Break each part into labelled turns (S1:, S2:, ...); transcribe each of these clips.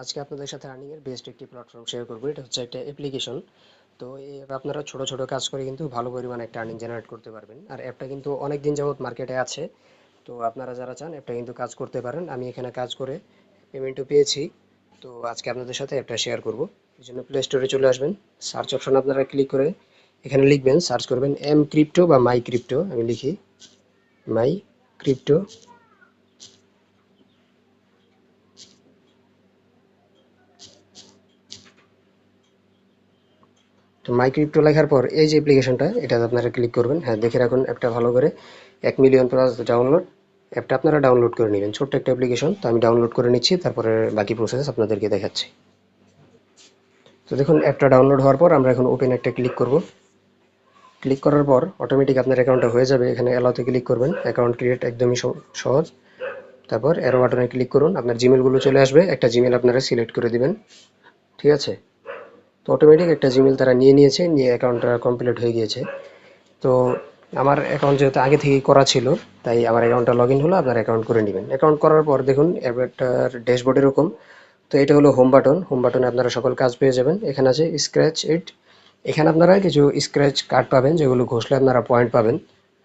S1: আজকে আপনাদের সাথে আর্নিং এর বেস্ট একটি প্ল্যাটফর্ম শেয়ার করবো। এটা হচ্ছে একটা অ্যাপ্লিকেশন। তো এই app আপনারা ছোট ছোট কাজ করে কিন্তু ভালো পরিমাণে একটা আর্নিং জেনারেট করতে পারবেন। আর অ্যাপটা কিন্তু অনেক দিন যাবত মার্কেটে আছে। তো আপনারা যারা চান অ্যাপটা কিন্তু কাজ করতে পারেন। আমি এখানে কাজ করে পেমেন্টও পেয়েছি। তো আজকে আপনাদের সাথে অ্যাপটা শেয়ার করব। এই জন্য প্লে স্টোরে চলে আসবেন। সার্চ অপশন আপনারা ক্লিক করে এখানে লিখবেন, সার্চ করবেন এম ক্রিপ্টো বা মাই ক্রিপ্টো। আমি লিখি মাই ক্রিপ্টো। তো মাই ক্রিপ্টো লেখার পর এই যে অ্যাপ্লিকেশনটা, এটাতে আপনারা ক্লিক করবেন। হ্যাঁ, দেখে রাখুন অ্যাপটা ভালো করে। 1 মিলিয়ন প্লাস ডাউনলোড। অ্যাপটা আপনারা ডাউনলোড করে নেবেন। ছোট্ট একটা অ্যাপ্লিকেশন, তো আমি ডাউনলোড করে নিচ্ছি, তারপরে বাকি প্রসেস আপনাদেরকে দেখাচ্ছি। তো দেখুন অ্যাপটা ডাউনলোড হওয়ার পর আমরা এখন ওপেন একটা ক্লিক করব। ক্লিক করার পর অটোমেটিক আপনার অ্যাকাউন্টটা হয়ে যাবে। এখানে অ্যালাউতে ক্লিক করবেন। অ্যাকাউন্ট ক্রিয়েট একদমই সহজ। তারপর অ্যারো বাটনে ক্লিক করুন। আপনার জিমেলগুলো চলে আসবে। একটা জিমেল আপনারা সিলেক্ট করে দিবেন। ঠিক আছে? তো অটোমেটিক একটা জিমেল তারা নিয়ে নিয়েছে, নিয়ে অ্যাকাউন্টটা কমপ্লিট হয়ে গিয়েছে। তো আমার অ্যাকাউন্ট যেহেতু আগে থেকেই করা ছিল, তাই আমার অ্যাকাউন্টটা লগ ইন হলো। আপনার অ্যাকাউন্ট করে নেবেন। অ্যাকাউন্ট করার পর দেখুন অ্যাপটার ড্যাশবোর্ড এরকম। তো এটা হলো হোম বাটন। হোম বাটনে আপনারা সকল কাজ পেয়ে যাবেন। এখানে আছে স্ক্র্যাচ ইট। এখানে আপনারা কিছু স্ক্র্যাচ কার্ড পাবেন, যেগুলো ঘষলে আপনারা পয়েন্ট পাবেন।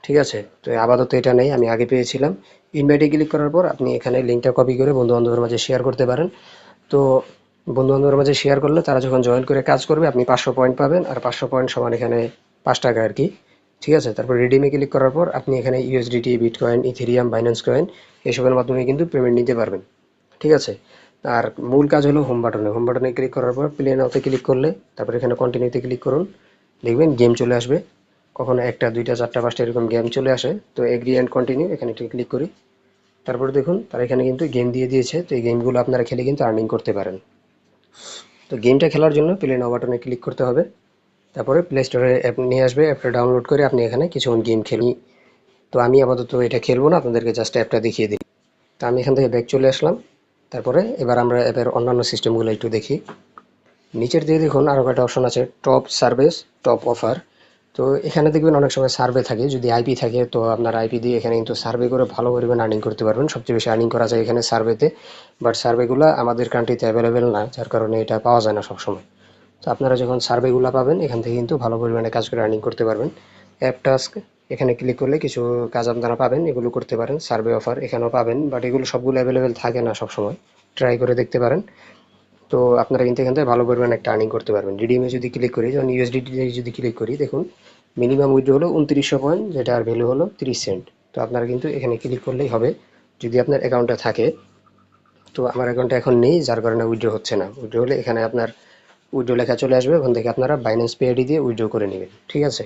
S1: ঠিক আছে? তো আপাতত এটা নেই, আমি আগে পেয়েছিলাম। ইনভাইটে ক্লিক করার পর আপনি এখানে লিঙ্কটা কপি করে বন্ধু বান্ধবের মাঝে শেয়ার করতে পারেন। তো বন্ধু বান্ধবের মাঝে শেয়ার করলে তারা যখন জয়েন করে কাজ করবে, আপনি 500 পয়েন্ট পাবেন। আর 500 পয়েন্ট সমান এখানে 5 টাকা আর কি। ঠিক আছে? তারপর রিডিমে ক্লিক করার পর আপনি এখানে USDT, bitcoin, Ethereum, Binance coin এসবের মাধ্যমে কিন্তু পেমেন্ট নিতে পারবেন। ঠিক আছে? আর মূল কাজ হলো হোম বাটনে। হোম বাটনে ক্লিক করার পর প্লে নাওতে ক্লিক করলে তারপর এখানে কন্টিনিউতে ক্লিক করুন। দেখবেন গেম চলে আসবে। কখনো 1টা 2টা 4টা 5টা এরকম গেম চলে আসে। তো এগ্রি অ্যান্ড কন্টিনিউ এখানে একটু ক্লিক করি। তারপর দেখুন তারা এখানে কিন্তু গেম দিয়ে দিয়েছে। তো এই গেমগুলো আপনারা খেলে কিন্তু আর্নিং করতে পারেন। তো গেমটা খেলার জন্য প্লে নাও বাটনে ক্লিক করতে হবে। তারপরে প্লে স্টোরে অ্যাপ নিয়ে আসবে। অ্যাপটা ডাউনলোড করে আপনি এখানে কিছুক্ষণ গেম খেলুন। তো আমি আপাতত এটা খেলবো না, আপনাদেরকে জাস্ট অ্যাপটা দেখিয়ে দিই। তো আমি এখান থেকে ব্যাক চলে আসলাম। তারপরে এবার আমরা অ্যাপের অন্যান্য সিস্টেমগুলো একটু দেখি। নিচের দিকে দেখুন আরও কয়েকটা অপশন আছে, টপ সার্ভিস, টপ অফার। তো এখানে দেখবেন অনেক সময় সার্ভে থাকে। যদি আইপি থাকে তো আপনার আইপি দিয়ে এখানে কিন্তু সার্ভে করে ভালো পরিমাণে আর্নিং করতে পারবেন। সবচেয়ে বেশি আর্নিং করা যায় এখানে সার্ভেতে। বাট সার্ভেগুলো আমাদের কান্ট্রিতে অ্যাভেলেবেল না, যার কারণে এটা পাওয়া যায় না সবসময়। তো আপনারা যখন সার্ভেগুলো পাবেন এখান থেকে কিন্তু ভালো পরিমাণে কাজ করে আর্নিং করতে পারবেন। অ্যাপ টাস্ক এখানে ক্লিক করলে কিছু কাজ আপনারা পাবেন, এগুলো করতে পারেন। সার্ভে অফার এখানেও পাবেন, বাট এগুলো সবগুলো অ্যাভেলেবেল থাকে না সবসময়। ট্রাই করে দেখতে পারেন। তো আপনারা কিন্তু এখান থেকে ভালো পরিমাণে একটা আর্নিং করতে পারবেন। রিডিমে যদি ক্লিক করি, যেমন ইউএসডিটি যদি ক্লিক করি, দেখুন মিনিমাম উইথড্র হলো 2900 পয়েন্ট, যেটার ভ্যালু হলো 30 সেন্ট। তো আপনারা কিন্তু এখানে ক্লিক করলেই হবে, যদি আপনার অ্যাকাউন্টে থাকে। তো আমার অ্যাকাউন্টে এখন নেই, যার কারণে উইথড্র হচ্ছে না। উইথড্র হলে এখানে আপনার উইথড্র লেখা চলে আসবে, ওখান থেকে আপনারা বাইন্যান্স পে আইডি দিয়ে উইথড্র করে নেবেন। ঠিক আছে?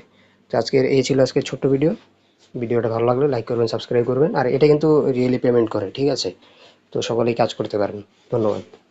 S1: তো আজকের এই ছিল আজকের ছোট্ট ভিডিও। ভিডিওটা ভালো লাগলে লাইক করবেন, সাবস্ক্রাইব করবেন। আর এটা কিন্তু রিয়েলি পেমেন্ট করে। ঠিক আছে? তো সকলেই কাজ করতে পারবেন। ধন্যবাদ।